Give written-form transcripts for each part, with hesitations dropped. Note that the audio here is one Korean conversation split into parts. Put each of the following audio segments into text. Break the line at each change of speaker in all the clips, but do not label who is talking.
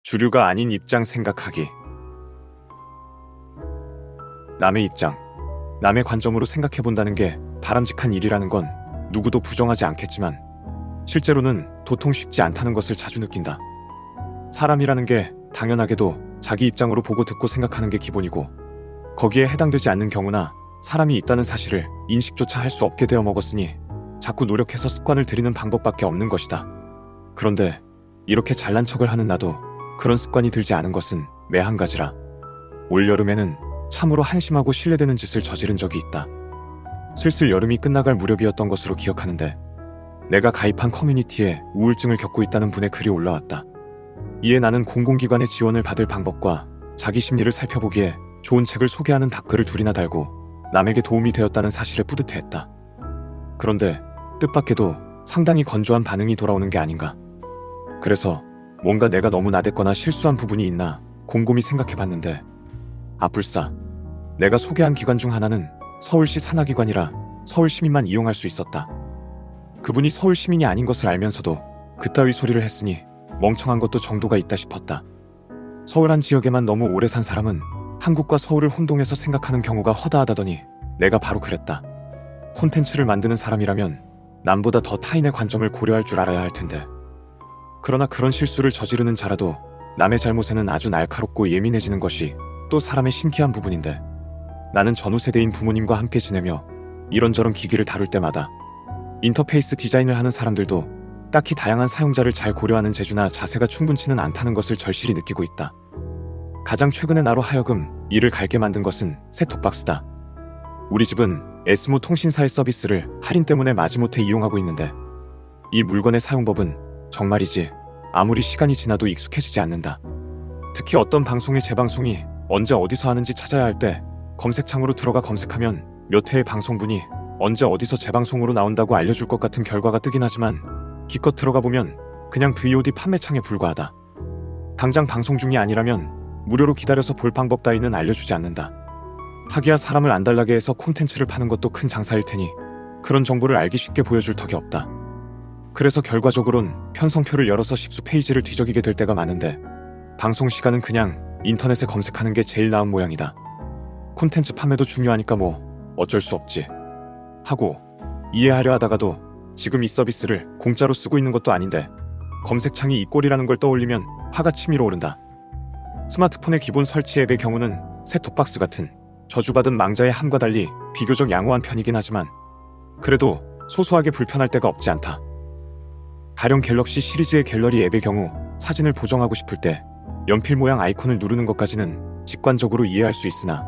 주류가 아닌 입장 생각하기. 남의 입장, 남의 관점으로 생각해본다는 게 바람직한 일이라는 건 누구도 부정하지 않겠지만 실제로는 도통 쉽지 않다는 것을 자주 느낀다. 사람이라는 게 당연하게도 자기 입장으로 보고 듣고 생각하는 게 기본이고 거기에 해당되지 않는 경우나 사람이 있다는 사실을 인식조차 할 수 없게 되어 먹었으니 자꾸 노력해서 습관을 들이는 방법밖에 없는 것이다. 그런데 이렇게 잘난 척을 하는 나도 그런 습관이 들지 않은 것은 매 한 가지라. 올여름에는 참으로 한심하고 실례되는 짓을 저지른 적이 있다. 슬슬 여름이 끝나갈 무렵이었던 것으로 기억하는데 내가 가입한 커뮤니티에 우울증을 겪고 있다는 분의 글이 올라왔다. 이에 나는 공공기관의 지원을 받을 방법과 자기 심리를 살펴보기에 좋은 책을 소개하는 답글을 둘이나 달고 남에게 도움이 되었다는 사실에 뿌듯해했다. 그런데 뜻밖에도 상당히 건조한 반응이 돌아오는 게 아닌가. 그래서 뭔가 내가 너무 나댔거나 실수한 부분이 있나 곰곰이 생각해봤는데 아뿔싸, 내가 소개한 기관 중 하나는 서울시 산하기관이라 서울 시민만 이용할 수 있었다. 그분이 서울 시민이 아닌 것을 알면서도 그따위 소리를 했으니 멍청한 것도 정도가 있다 싶었다. 서울 한 지역에만 너무 오래 산 사람은 한국과 서울을 혼동해서 생각하는 경우가 허다하다더니 내가 바로 그랬다. 콘텐츠를 만드는 사람이라면 남보다 더 타인의 관점을 고려할 줄 알아야 할 텐데. 그러나 그런 실수를 저지르는 자라도 남의 잘못에는 아주 날카롭고 예민해지는 것이 또 사람의 신기한 부분인데, 나는 전후 세대인 부모님과 함께 지내며 이런저런 기기를 다룰 때마다 인터페이스 디자인을 하는 사람들도 딱히 다양한 사용자를 잘 고려하는 재주나 자세가 충분치는 않다는 것을 절실히 느끼고 있다. 가장 최근에 나로 하여금 이를 갈게 만든 것은 셋톱박스다. 우리 집은 에스모 통신사의 서비스를 할인 때문에 마지못해 이용하고 있는데 이 물건의 사용법은 정말이지 아무리 시간이 지나도 익숙해지지 않는다. 특히 어떤 방송의 재방송이 언제 어디서 하는지 찾아야 할 때 검색창으로 들어가 검색하면 몇 회의 방송분이 언제 어디서 재방송으로 나온다고 알려줄 것 같은 결과가 뜨긴 하지만 기껏 들어가 보면 그냥 VOD 판매창에 불과하다. 당장 방송 중이 아니라면 무료로 기다려서 볼 방법 따위는 알려주지 않는다. 하기야 사람을 안달나게 해서 콘텐츠를 파는 것도 큰 장사일 테니 그런 정보를 알기 쉽게 보여줄 턱이 없다. 그래서 결과적으론 편성표를 열어서 10수 페이지를 뒤적이게 될 때가 많은데 방송 시간은 그냥 인터넷에 검색하는 게 제일 나은 모양이다. 콘텐츠 판매도 중요하니까 뭐 어쩔 수 없지 하고 이해하려 하다가도 지금 이 서비스를 공짜로 쓰고 있는 것도 아닌데 검색창이 이 꼴이라는 걸 떠올리면 화가 치밀어 오른다. 스마트폰의 기본 설치 앱의 경우는 셋톱박스 같은 저주받은 망자의 함과 달리 비교적 양호한 편이긴 하지만 그래도 소소하게 불편할 때가 없지 않다. 가령 갤럭시 시리즈의 갤러리 앱의 경우 사진을 보정하고 싶을 때 연필 모양 아이콘을 누르는 것까지는 직관적으로 이해할 수 있으나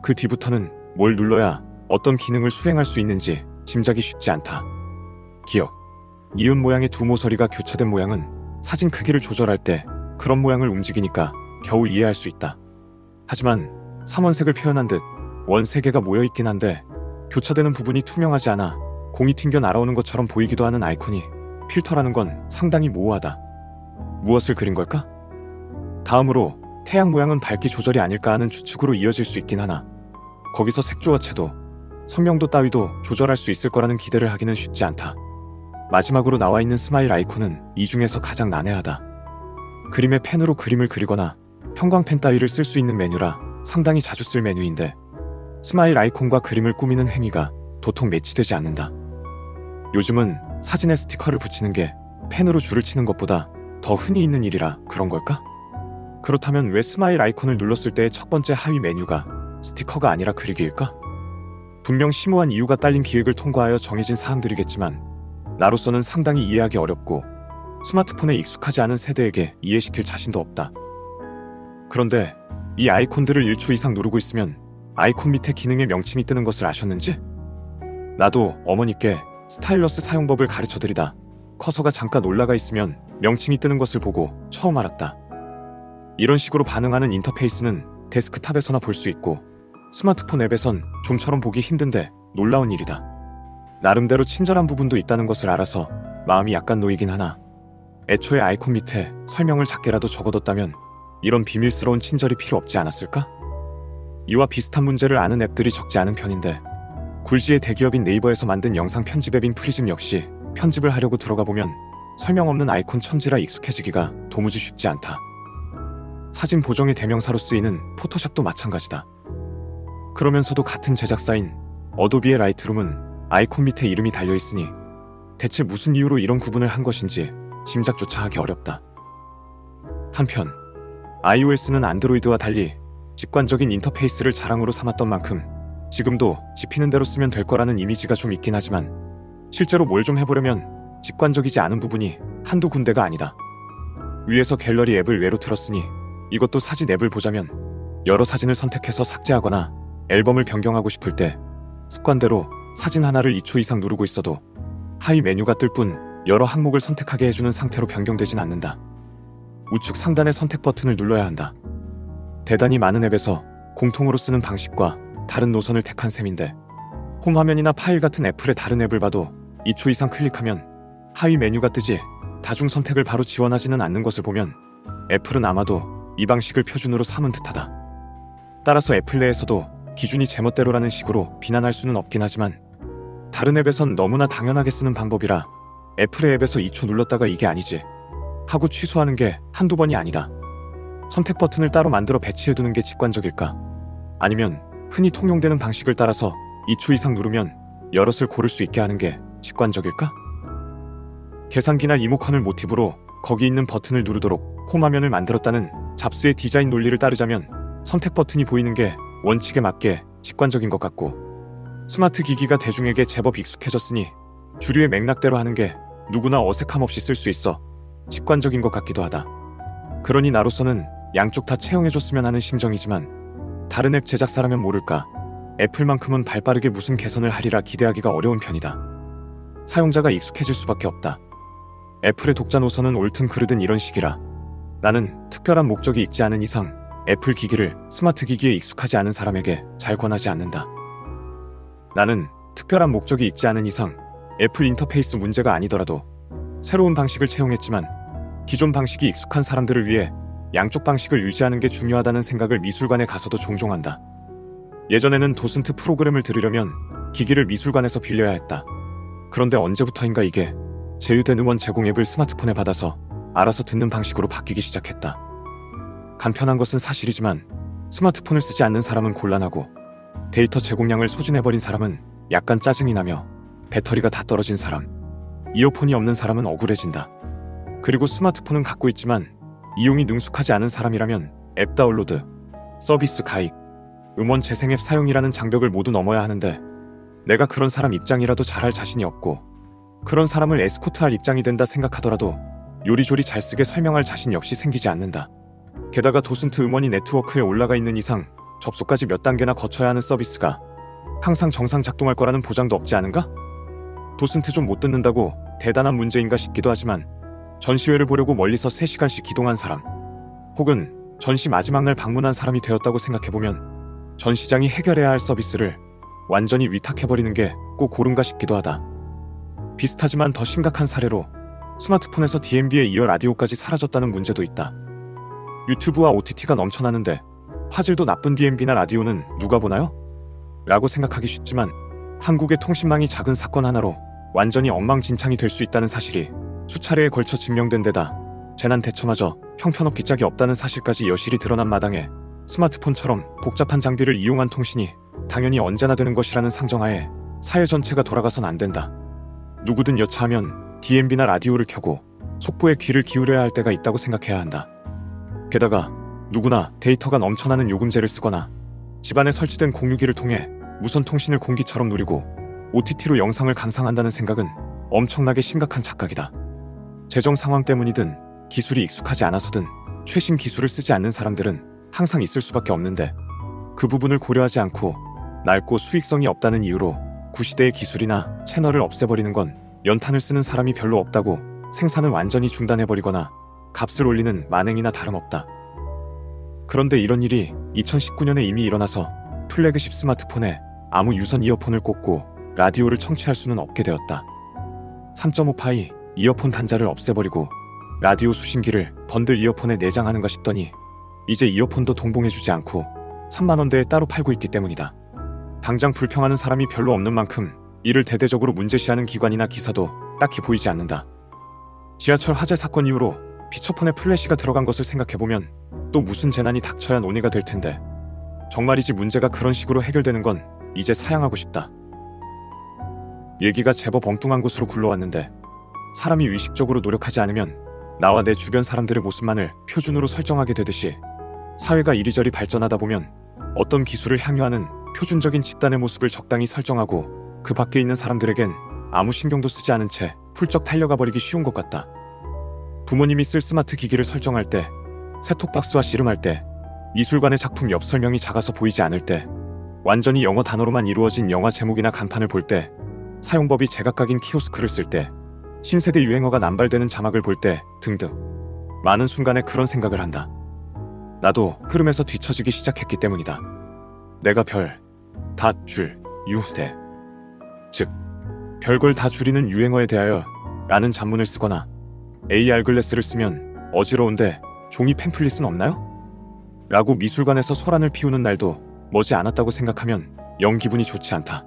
그 뒤부터는 뭘 눌러야 어떤 기능을 수행할 수 있는지 짐작이 쉽지 않다. 기억, 이음 모양의 두 모서리가 교차된 모양은 사진 크기를 조절할 때 그런 모양을 움직이니까 겨우 이해할 수 있다. 하지만 삼원색을 표현한 듯 원 세 개가 모여있긴 한데 교차되는 부분이 투명하지 않아 공이 튕겨 날아오는 것처럼 보이기도 하는 아이콘이 필터라는 건 상당히 모호하다. 무엇을 그린 걸까? 다음으로 태양 모양은 밝기 조절이 아닐까 하는 추측으로 이어질 수 있긴 하나 거기서 색조화채도 선명도 따위도 조절할 수 있을 거라는 기대를 하기는 쉽지 않다. 마지막으로 나와 있는 스마일 아이콘은 이 중에서 가장 난해하다. 그림에 펜으로 그림을 그리거나 형광펜 따위를 쓸 수 있는 메뉴라 상당히 자주 쓸 메뉴인데 스마일 아이콘과 그림을 꾸미는 행위가 도통 매치되지 않는다. 요즘은 사진에 스티커를 붙이는 게 펜으로 줄을 치는 것보다 더 흔히 있는 일이라 그런 걸까? 그렇다면 왜 스마일 아이콘을 눌렀을 때의 첫 번째 하위 메뉴가 스티커가 아니라 그리기일까? 분명 심오한 이유가 딸린 기획을 통과하여 정해진 사항들이겠지만 나로서는 상당히 이해하기 어렵고 스마트폰에 익숙하지 않은 세대에게 이해시킬 자신도 없다. 그런데 이 아이콘들을 1초 이상 누르고 있으면 아이콘 밑에 기능의 명칭이 뜨는 것을 아셨는지? 나도 어머니께 스타일러스 사용법을 가르쳐드리다 커서가 잠깐 올라가 있으면 명칭이 뜨는 것을 보고 처음 알았다. 이런 식으로 반응하는 인터페이스는 데스크탑에서나 볼 수 있고 스마트폰 앱에선 좀처럼 보기 힘든데 놀라운 일이다. 나름대로 친절한 부분도 있다는 것을 알아서 마음이 약간 놓이긴 하나 애초에 아이콘 밑에 설명을 작게라도 적어뒀다면 이런 비밀스러운 친절이 필요 없지 않았을까? 이와 비슷한 문제를 아는 앱들이 적지 않은 편인데 굴지의 대기업인 네이버에서 만든 영상 편집 앱인 프리즘 역시 편집을 하려고 들어가 보면 설명 없는 아이콘 천지라 익숙해지기가 도무지 쉽지 않다. 사진 보정의 대명사로 쓰이는 포토샵도 마찬가지다. 그러면서도 같은 제작사인 어도비의 라이트룸은 아이콘 밑에 이름이 달려있으니 대체 무슨 이유로 이런 구분을 한 것인지 짐작조차 하기 어렵다. 한편 iOS는 안드로이드와 달리 직관적인 인터페이스를 자랑으로 삼았던 만큼 지금도 집히는 대로 쓰면 될 거라는 이미지가 좀 있긴 하지만 실제로 뭘 좀 해보려면 직관적이지 않은 부분이 한두 군데가 아니다. 위에서 갤러리 앱을 외로 틀었으니 이것도 사진 앱을 보자면 여러 사진을 선택해서 삭제하거나 앨범을 변경하고 싶을 때 습관대로 사진 하나를 2초 이상 누르고 있어도 하위 메뉴가 뜰 뿐 여러 항목을 선택하게 해주는 상태로 변경되진 않는다. 우측 상단의 선택 버튼을 눌러야 한다. 대단히 많은 앱에서 공통으로 쓰는 방식과 다른 노선을 택한 셈인데 홈 화면이나 파일 같은 애플의 다른 앱을 봐도 2초 이상 클릭하면 하위 메뉴가 뜨지 다중 선택을 바로 지원하지는 않는 것을 보면 애플은 아마도 이 방식을 표준으로 삼은 듯하다. 따라서 애플 내에서도 기준이 제멋대로라는 식으로 비난할 수는 없긴 하지만 다른 앱에선 너무나 당연하게 쓰는 방법이라 애플의 앱에서 2초 눌렀다가 이게 아니지 하고 취소하는 게 한두 번이 아니다. 선택 버튼을 따로 만들어 배치해두는 게 직관적일까? 아니면 흔히 통용되는 방식을 따라서 2초 이상 누르면 여럿을 고를 수 있게 하는 게 직관적일까? 계산기나 리모컨을 모티브로 거기 있는 버튼을 누르도록 홈 화면을 만들었다는 잡스의 디자인 논리를 따르자면 선택 버튼이 보이는 게 원칙에 맞게 직관적인 것 같고 스마트 기기가 대중에게 제법 익숙해졌으니 주류의 맥락대로 하는 게 누구나 어색함 없이 쓸 수 있어 직관적인 것 같기도 하다. 그러니 나로서는 양쪽 다 채용해줬으면 하는 심정이지만 다른 앱 제작사라면 모를까 애플만큼은 발빠르게 무슨 개선을 하리라 기대하기가 어려운 편이다. 사용자가 익숙해질 수밖에 없다. 애플의 독자 노선은 옳든 그르든 이런 식이라 나는 특별한 목적이 있지 않은 이상 애플 기기를 스마트 기기에 익숙하지 않은 사람에게 잘 권하지 않는다. 나는 특별한 목적이 있지 않은 이상 애플 인터페이스 문제가 아니더라도 새로운 방식을 채용했지만 기존 방식이 익숙한 사람들을 위해 양쪽 방식을 유지하는 게 중요하다는 생각을 미술관에 가서도 종종 한다. 예전에는 도슨트 프로그램을 들으려면 기기를 미술관에서 빌려야 했다. 그런데 언제부터인가 이게 제휴된 음원 제공 앱을 스마트폰에 받아서 알아서 듣는 방식으로 바뀌기 시작했다. 간편한 것은 사실이지만 스마트폰을 쓰지 않는 사람은 곤란하고 데이터 제공량을 소진해버린 사람은 약간 짜증이 나며 배터리가 다 떨어진 사람, 이어폰이 없는 사람은 억울해진다. 그리고 스마트폰은 갖고 있지만 이용이 능숙하지 않은 사람이라면 앱 다운로드, 서비스 가입, 음원 재생 앱 사용이라는 장벽을 모두 넘어야 하는데 내가 그런 사람 입장이라도 잘할 자신이 없고 그런 사람을 에스코트할 입장이 된다 생각하더라도 요리조리 잘 쓰게 설명할 자신 역시 생기지 않는다. 게다가 도슨트 음원이 네트워크에 올라가 있는 이상 접속까지 몇 단계나 거쳐야 하는 서비스가 항상 정상 작동할 거라는 보장도 없지 않은가? 도슨트 좀 못 듣는다고 대단한 문제인가 싶기도 하지만 전시회를 보려고 멀리서 3시간씩 기동한 사람 혹은 전시 마지막 날 방문한 사람이 되었다고 생각해보면 전 시장이 해결해야 할 서비스를 완전히 위탁해버리는 게 꼭 옳은가 싶기도 하다. 비슷하지만 더 심각한 사례로 스마트폰에서 DMB에 이어 라디오까지 사라졌다는 문제도 있다. 유튜브와 OTT가 넘쳐나는데 화질도 나쁜 DMB나 라디오는 누가 보나요? 라고 생각하기 쉽지만 한국의 통신망이 작은 사건 하나로 완전히 엉망진창이 될 수 있다는 사실이 수차례에 걸쳐 증명된 데다 재난 대처마저 형편없기 짝이 없다는 사실까지 여실히 드러난 마당에 스마트폰처럼 복잡한 장비를 이용한 통신이 당연히 언제나 되는 것이라는 상정하에 사회 전체가 돌아가선 안 된다. 누구든 여차하면 DMB나 라디오를 켜고 속보에 귀를 기울여야 할 때가 있다고 생각해야 한다. 게다가 누구나 데이터가 넘쳐나는 요금제를 쓰거나 집안에 설치된 공유기를 통해 무선 통신을 공기처럼 누리고 OTT로 영상을 감상한다는 생각은 엄청나게 심각한 착각이다. 재정 상황 때문이든 기술이 익숙하지 않아서든 최신 기술을 쓰지 않는 사람들은 항상 있을 수밖에 없는데 그 부분을 고려하지 않고 낡고 수익성이 없다는 이유로 구시대의 기술이나 채널을 없애버리는 건 연탄을 쓰는 사람이 별로 없다고 생산을 완전히 중단해버리거나 값을 올리는 만행이나 다름없다. 그런데 이런 일이 2019년에 이미 일어나서 플래그십 스마트폰에 아무 유선 이어폰을 꽂고 라디오를 청취할 수는 없게 되었다. 3.5파이 이어폰 단자를 없애버리고 라디오 수신기를 번들 이어폰에 내장하는가 싶더니 이제 이어폰도 동봉해주지 않고 3만원대에 따로 팔고 있기 때문이다. 당장 불평하는 사람이 별로 없는 만큼 이를 대대적으로 문제시하는 기관이나 기사도 딱히 보이지 않는다. 지하철 화재 사건 이후로 피처폰에 플래시가 들어간 것을 생각해보면 또 무슨 재난이 닥쳐야 논의가 될 텐데. 정말이지 문제가 그런 식으로 해결되는 건 이제 사양하고 싶다. 얘기가 제법 엉뚱한 곳으로 굴러왔는데 사람이 의식적으로 노력하지 않으면 나와 내 주변 사람들의 모습만을 표준으로 설정하게 되듯이 사회가 이리저리 발전하다 보면 어떤 기술을 향유하는 표준적인 집단의 모습을 적당히 설정하고 그 밖에 있는 사람들에겐 아무 신경도 쓰지 않은 채 훌쩍 달려가 버리기 쉬운 것 같다. 부모님이 쓸 스마트 기기를 설정할 때, 셋톱박스와 씨름할 때, 미술관의 작품 옆 설명이 작아서 보이지 않을 때, 완전히 영어 단어로만 이루어진 영화 제목이나 간판을 볼 때, 사용법이 제각각인 키오스크를 쓸 때, 신세대 유행어가 남발되는 자막을 볼 때 등등 많은 순간에 그런 생각을 한다. 나도 흐름에서 뒤처지기 시작했기 때문이다. 내가 별, 닷, 줄, 유, 대, 즉 별걸 다 줄이는 유행어에 대하여 라는 잡문을 쓰거나 AR 글래스를 쓰면 어지러운데 종이 팸플릿은 없나요? 라고 미술관에서 소란을 피우는 날도 머지 않았다고 생각하면 영 기분이 좋지 않다.